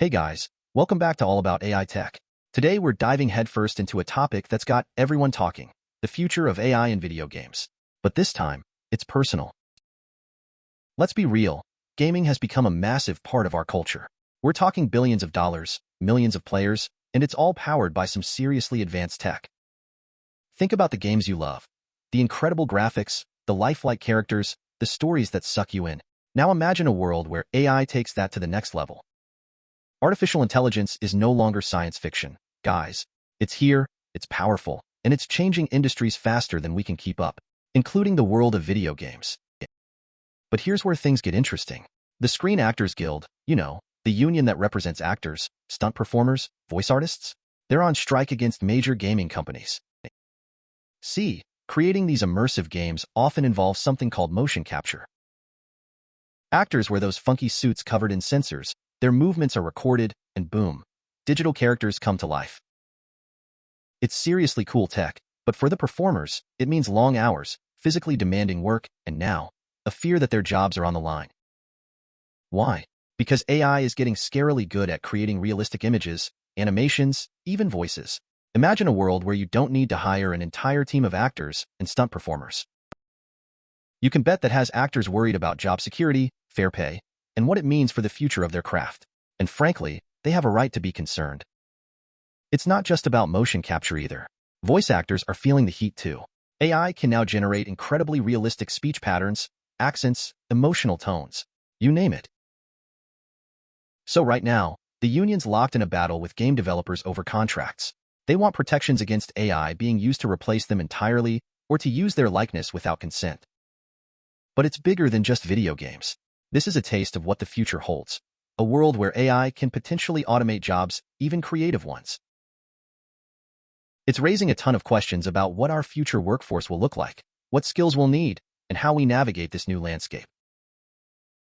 Hey guys, welcome back to All About AI Tech. Today we're diving headfirst into a topic that's got everyone talking, the future of AI in video games. But this time, it's personal. Let's be real, gaming has become a massive part of our culture. We're talking billions of dollars, millions of players, and it's all powered by some seriously advanced tech. Think about the games you love. The incredible graphics, the lifelike characters, the stories that suck you in. Now imagine a world where AI takes that to the next level. Artificial intelligence is no longer science fiction. Guys, it's here, it's powerful, and it's changing industries faster than we can keep up, including the world of video games. But here's where things get interesting. The Screen Actors Guild, the union that represents actors, stunt performers, voice artists, they're on strike against major gaming companies. See, creating these immersive games often involves something called motion capture. Actors wear those funky suits covered in sensors. Their movements are recorded, and boom, digital characters come to life. It's seriously cool tech, but for the performers, it means long hours, physically demanding work, and now, a fear that their jobs are on the line. Why? Because AI is getting scarily good at creating realistic images, animations, even voices. Imagine a world where you don't need to hire an entire team of actors and stunt performers. You can bet that has actors worried about job security, fair pay, and what it means for the future of their craft. And frankly, they have a right to be concerned. It's not just about motion capture either. Voice actors are feeling the heat too. AI can now generate incredibly realistic speech patterns, accents, emotional tones. You name it. So right now, the union's locked in a battle with game developers over contracts. They want protections against AI being used to replace them entirely or to use their likeness without consent. But it's bigger than just video games. This is a taste of what the future holds, a world where AI can potentially automate jobs, even creative ones. It's raising a ton of questions about what our future workforce will look like, what skills we'll need, and how we navigate this new landscape.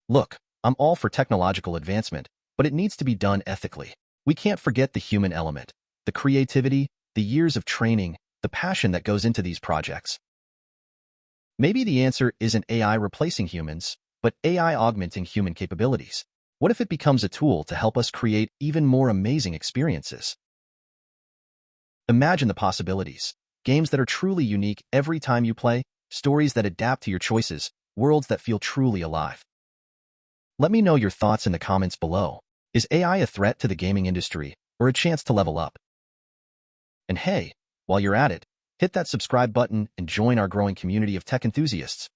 Look, I'm all for technological advancement, but it needs to be done ethically. We can't forget the human element, the creativity, the years of training, the passion that goes into these projects. Maybe the answer isn't AI replacing humans, but AI augmenting human capabilities. What if it becomes a tool to help us create even more amazing experiences? Imagine the possibilities. Games that are truly unique every time you play, stories that adapt to your choices, worlds that feel truly alive. Let me know your thoughts in the comments below. Is AI a threat to the gaming industry or a chance to level up? And hey, while you're at it, hit that subscribe button and join our growing community of tech enthusiasts.